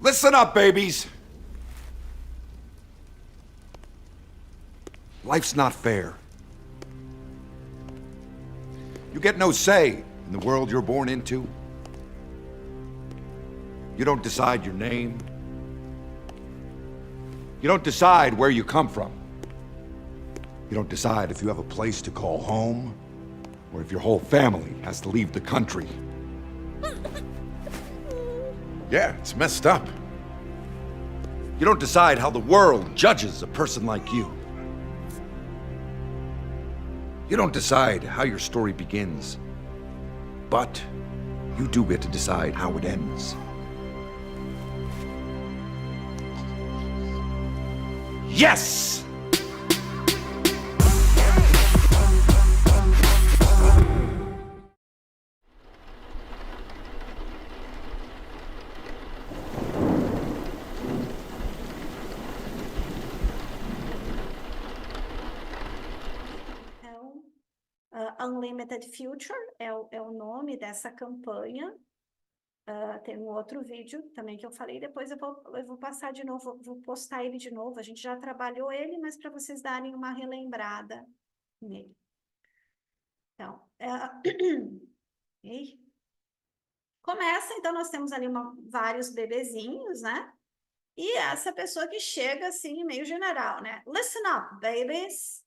Listen up, babies. Life's not fair. You get no say in the world you're born into. You don't decide your name. You don't decide where you come from. You don't decide if you have a place to call home, or if your whole family has to leave the country. Yeah, it's messed up. You don't decide how the world judges a person like you. You don't decide how your story begins, but you do get to decide how it ends. Yes! Unlimited Future é o nome dessa campanha. Tem um outro vídeo também que eu falei, depois eu vou passar de novo, vou postar ele de novo. A gente já trabalhou ele, mas para vocês darem uma relembrada nele. Então, começa, então nós temos ali vários bebezinhos, né? E essa pessoa que chega assim, meio general, né? Listen up, babies.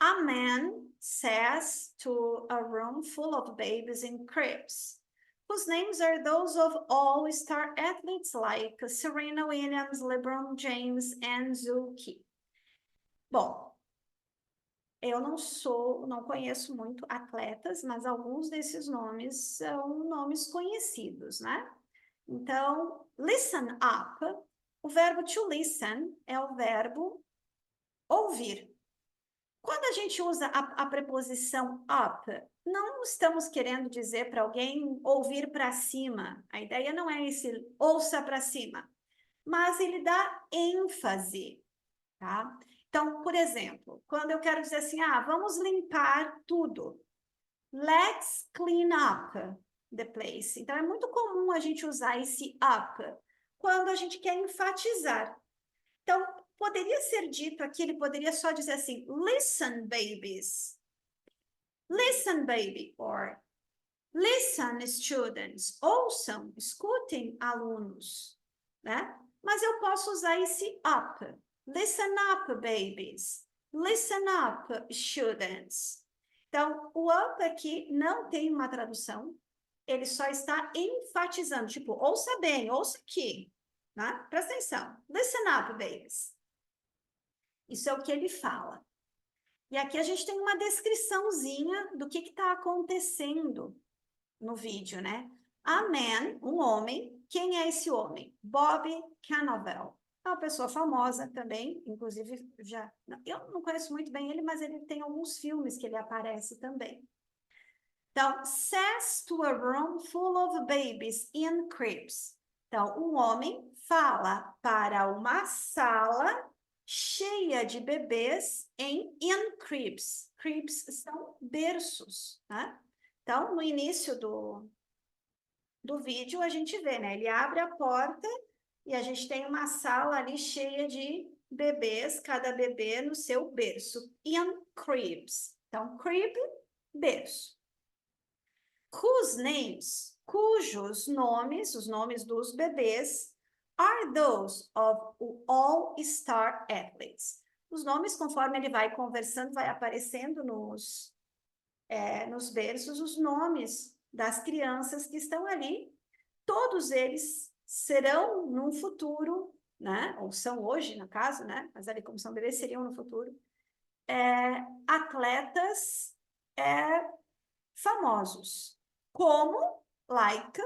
A man says to a room full of babies in cribs, whose names are those of all-star athletes like Serena Williams, LeBron James, and Zuki. Bom, eu não conheço muito atletas, mas alguns desses nomes são nomes conhecidos, né? Então, listen up, o verbo to listen é o verbo ouvir. Quando a gente usa a preposição up, não estamos querendo dizer para alguém ouvir para cima. A ideia não é esse ouça para cima, mas ele dá ênfase, tá? Então, por exemplo, quando eu quero dizer assim, vamos limpar tudo. Let's clean up the place. Então, é muito comum a gente usar esse up quando a gente quer enfatizar. Então, poderia ser dito aqui, ele poderia só dizer assim, listen, babies. Listen, baby, or listen, students. Ouçam, escutem, alunos, né? Mas eu posso usar esse up. Listen up, babies. Listen up, students. Então, o up aqui não tem uma tradução, ele só está enfatizando, tipo, ouça bem, ouça aqui, né? Presta atenção. Listen up, babies. Isso é o que ele fala. E aqui a gente tem uma descriçãozinha do que está acontecendo no vídeo, né? A man, um homem. Quem é esse homem? Bob Cannavale. É uma pessoa famosa também, inclusive eu não conheço muito bem ele, mas ele tem alguns filmes que ele aparece também. Então, says to a room full of babies in cribs. Então, um homem fala para uma sala cheia de bebês in cribs. Cribs são berços, né? Então, no início do vídeo, a gente vê, né? Ele abre a porta e a gente tem uma sala ali cheia de bebês, cada bebê no seu berço. In cribs. Então, crib, berço. Whose names, cujos nomes, os nomes dos bebês, are those of all-star athletes. Os nomes, conforme ele vai conversando, vai aparecendo nos berços, os nomes das crianças que estão ali. Todos eles serão, num futuro, né? Ou são hoje, no caso, né? Mas ali, como são bebês, seriam no futuro. Atletas famosos, como, like,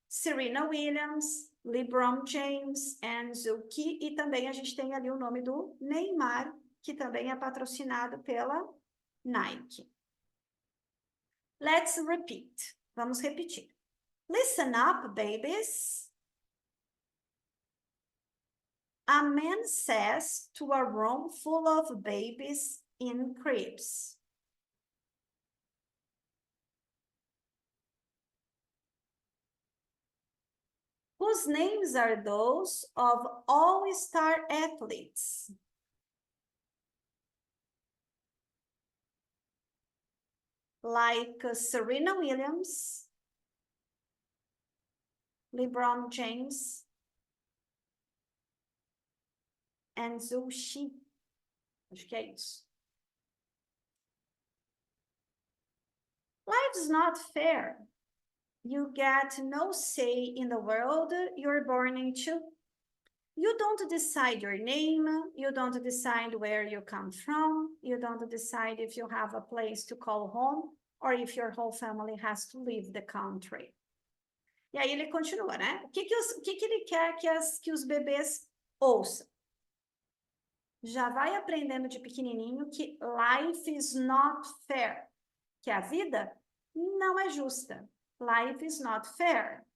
Serena Williams, LeBron James, and Zuki, e também a gente tem ali o nome do Neymar, que também é patrocinado pela Nike. Let's repeat. Vamos repetir. Listen up, babies. A man says to a room full of babies in cribs. Whose names are those of all-star athletes? Like Serena Williams, LeBron James, and Zhu Xi. Acho que é isso. Life's not fair. You get no say in the world you're born into. You don't decide your name. You don't decide where you come from. You don't decide if you have a place to call home or if your whole family has to leave the country. E aí ele continua, né? O que ele quer que os bebês ouçam? Já vai aprendendo de pequenininho que life is not fair, que a vida não é justa. Life is not fair.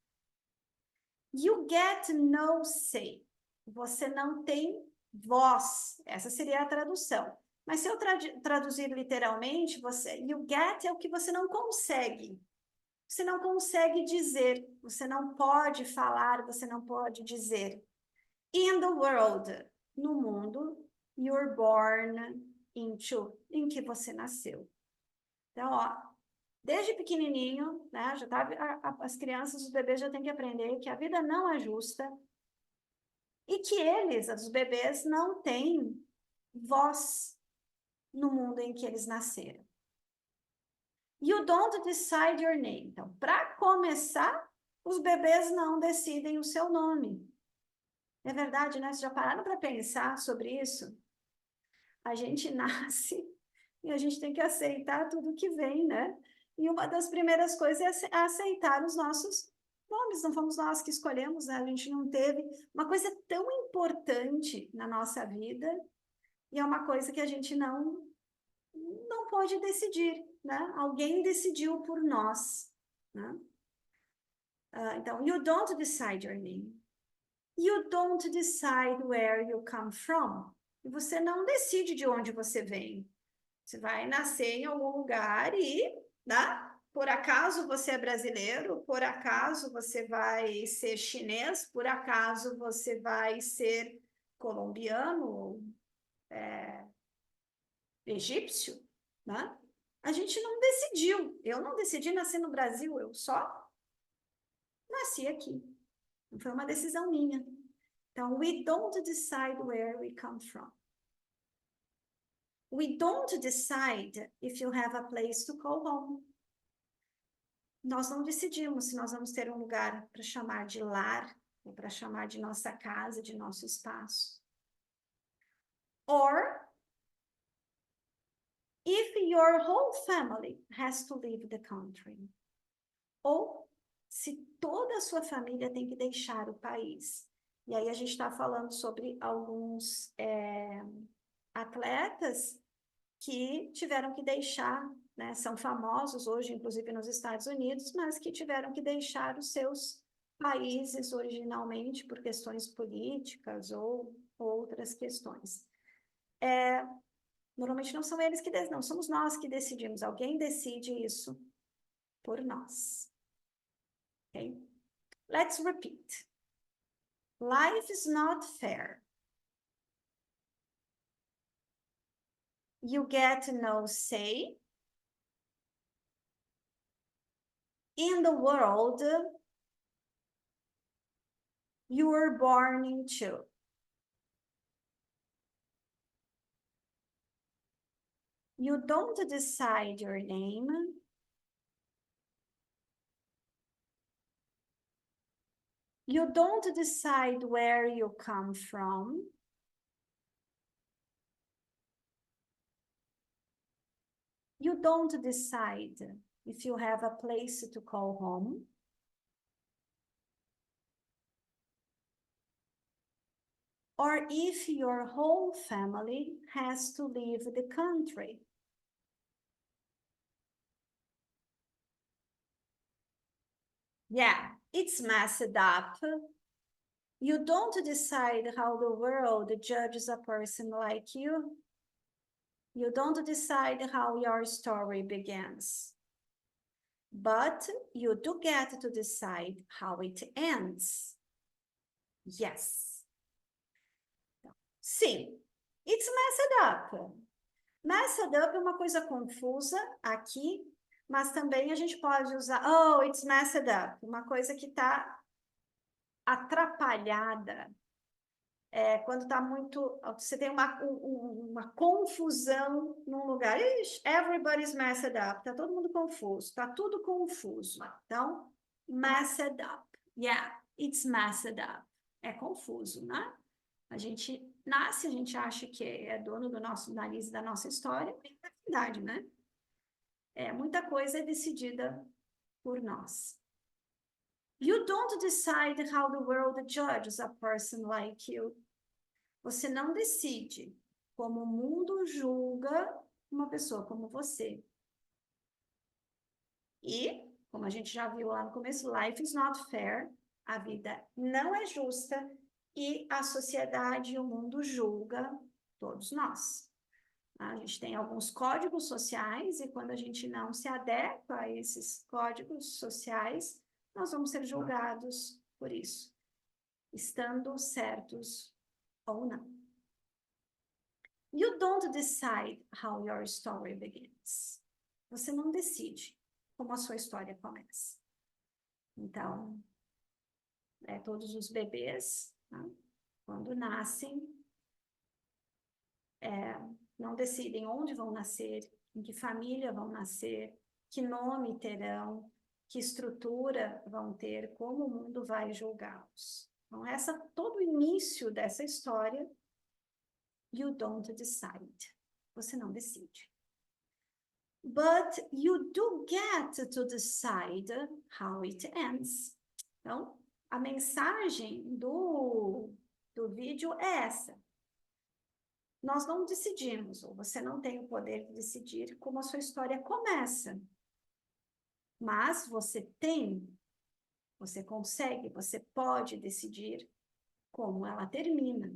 You get no say. Você não tem voz. Essa seria a tradução. Mas se eu traduzir literalmente, you get é o que você não consegue. Você não consegue dizer, você não pode falar, você não pode dizer. In the world, no mundo, you're born into, em que você nasceu. Então, ó, desde pequenininho, né, já tá, as crianças, os bebês já têm que aprender que a vida não é justa e que eles, os bebês, não têm voz no mundo em que eles nasceram. You don't decide your name. Então, para começar, os bebês não decidem o seu nome. É verdade, né? Vocês já pararam para pensar sobre isso? A gente nasce e a gente tem que aceitar tudo que vem, né? E uma das primeiras coisas é aceitar os nossos nomes. Não fomos nós que escolhemos, né? A gente não teve uma coisa tão importante na nossa vida e é uma coisa que a gente não pode decidir, né? Alguém decidiu por nós, né? Então, you don't decide your name. You don't decide where you come from. E você não decide de onde você vem. Você vai nascer em algum lugar e, né? Por acaso você é brasileiro, por acaso você vai ser chinês, por acaso você vai ser colombiano, egípcio, né? A gente não decidiu. Eu não decidi nascer no Brasil, eu só nasci aqui. Não foi uma decisão minha. Então, we don't decide where we come from. We don't decide if you have a place to call home. Nós não decidimos se nós vamos ter um lugar para chamar de lar, ou para chamar de nossa casa, de nosso espaço. Or if your whole family has to leave the country. Ou se toda a sua família tem que deixar o país. E aí a gente está falando sobre alguns atletas que tiveram que deixar, né, são famosos hoje, inclusive nos Estados Unidos, mas que tiveram que deixar os seus países originalmente por questões políticas ou outras questões. Normalmente não são eles que decidem, não, somos nós que decidimos, alguém decide isso por nós. Okay? Let's repeat. Life is not fair. You get no say in the world you were born into. You don't decide your name. You don't decide where you come from. You don't decide if you have a place to call home. Or if your whole family has to leave the country. Yeah, it's messed up. You don't decide how the world judges a person like you. You don't decide how your story begins. But you do get to decide how it ends. Yes. Sim, it's messed up. Messed up é uma coisa confusa aqui, mas também a gente pode usar, oh, it's messed up, uma coisa que está atrapalhada. Quando está muito, você tem uma confusão num lugar. Ixi, everybody's messed up, está todo mundo confuso, está tudo confuso. Então, messed up. Yeah, it's messed up. É confuso, né? A gente nasce, a gente acha que é dono do nosso nariz e da nossa história, e é verdade, né? Muita coisa é decidida por nós. You don't decide how the world judges a person like you. Você não decide como o mundo julga uma pessoa como você. E, como a gente já viu lá no começo, life is not fair. A vida não é justa e a sociedade e o mundo julga todos nós. A gente tem alguns códigos sociais e quando a gente não se adequa a esses códigos sociais, nós vamos ser julgados por isso, estando certos ou não. You don't decide how your story begins. Você não decide como a sua história começa. Então, todos os bebês, né, quando nascem, não decidem onde vão nascer, em que família vão nascer, que nome terão, que estrutura vão ter, como o mundo vai julgá-los. Então, todo o início dessa história, you don't decide. Você não decide. But you do get to decide how it ends. Então, a mensagem do vídeo é essa. Nós não decidimos, ou você não tem o poder de decidir como a sua história começa. Mas você consegue, você pode decidir como ela termina.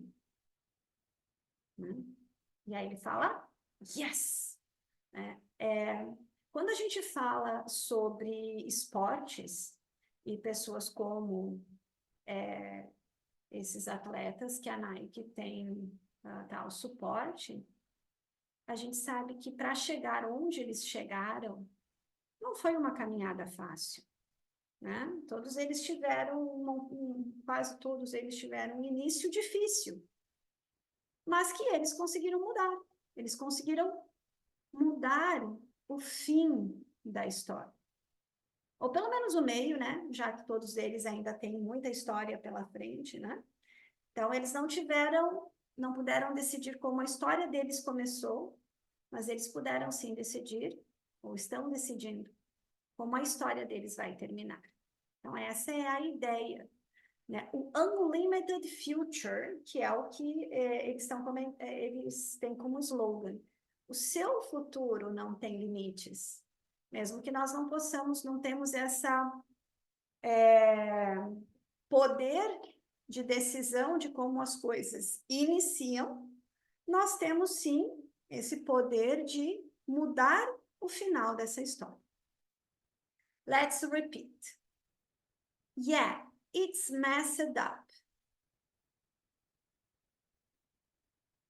Né? E aí ele fala, yes! Quando a gente fala sobre esportes e pessoas como esses atletas que a Nike tem tal suporte, a gente sabe que para chegar onde eles chegaram, não foi uma caminhada fácil, né? Todos eles quase todos eles tiveram um início difícil, mas que eles conseguiram mudar. Eles conseguiram mudar o fim da história. Ou pelo menos o meio, né? Já que todos eles ainda têm muita história pela frente, né? Então, eles não puderam decidir como a história deles começou, mas eles puderam sim decidir, ou estão decidindo, como a história deles vai terminar. Então, essa é a ideia. Né? O Unlimited Future, que é o que eles têm como slogan. O seu futuro não tem limites. Mesmo que nós não temos essa poder de decisão de como as coisas iniciam, nós temos sim esse poder de mudar o final dessa história. Let's repeat. Yeah, it's messed up.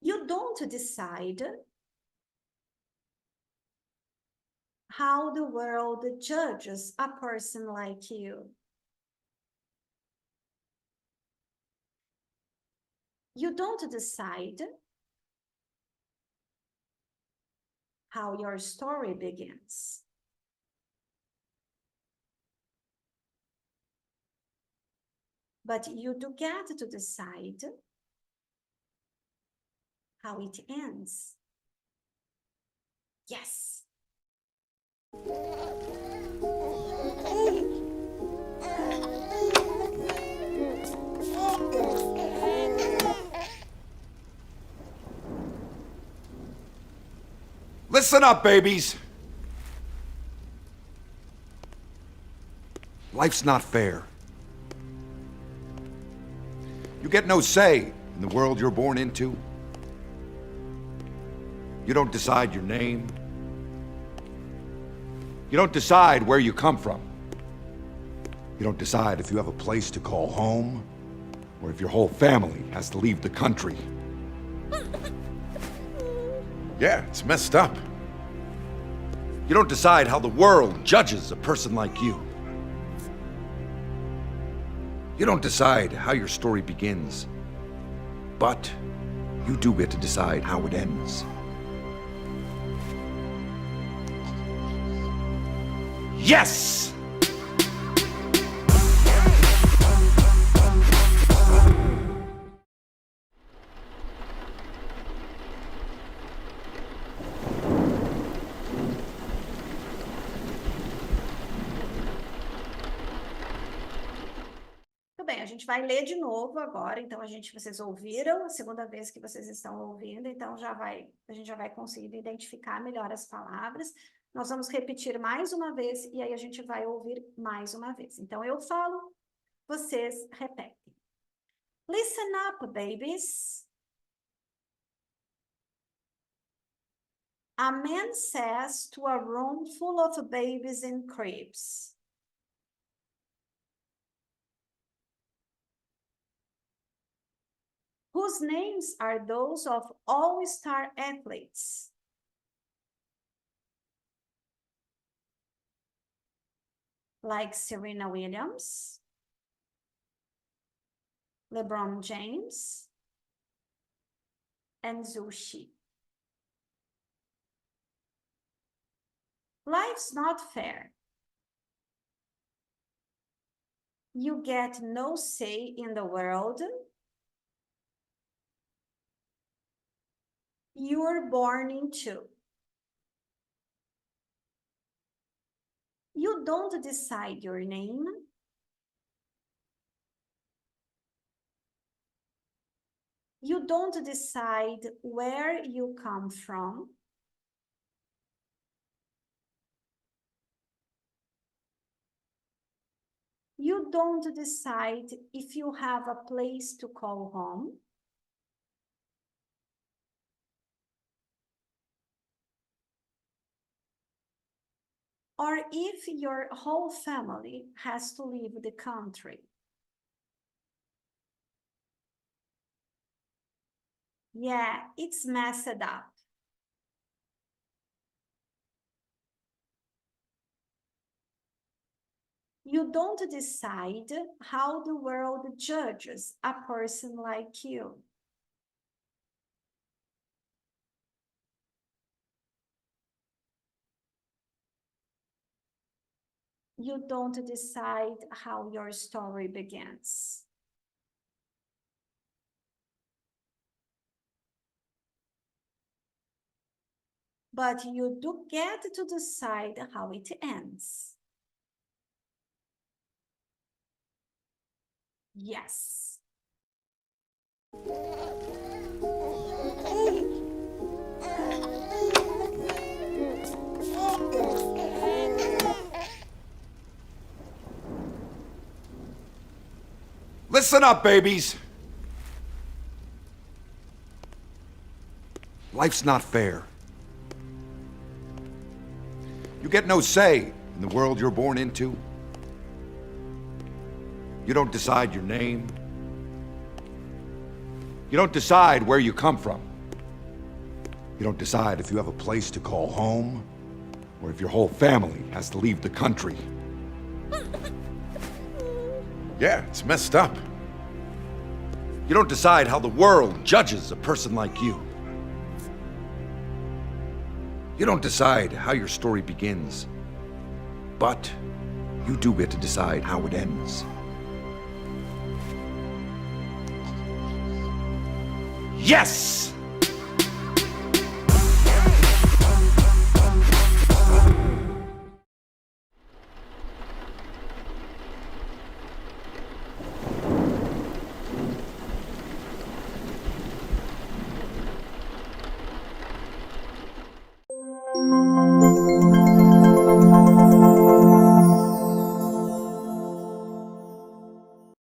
You don't decide how the world judges a person like you. You don't decide how your story begins. But you do get to decide how it ends. Yes. Listen up, babies. Life's not fair. You get no say in the world you're born into. You don't decide your name. You don't decide where you come from. You don't decide if you have a place to call home, or if your whole family has to leave the country. Yeah, it's messed up. You don't decide how the world judges a person like you. You don't decide how your story begins, but you do get to decide how it ends. Yes! Tudo bem, a gente vai ler de novo agora, então vocês ouviram, a segunda vez que vocês estão ouvindo, então a gente já vai conseguir identificar melhor as palavras. Nós vamos repetir mais uma vez e aí a gente vai ouvir mais uma vez. Então eu falo, vocês repetem. Listen up, babies. A man says to a room full of babies in cribs. Whose names are those of all-star athletes? Like Serena Williams, LeBron James, and Zhu Xi. Life's not fair. You get no say in the world. You were born into. You don't decide your name. You don't decide where you come from. You don't decide if you have a place to call home. Or if your whole family has to leave the country. Yeah, it's messed up. You don't decide how the world judges a person like you. You don't decide how your story begins. But you do get to decide how it ends. Yes. Listen up, babies. Life's not fair. You get no say in the world you're born into. You don't decide your name. You don't decide where you come from. You don't decide if you have a place to call home, or if your whole family has to leave the country. Yeah, it's messed up. You don't decide how the world judges a person like you. You don't decide how your story begins, but you do get to decide how it ends. Yes!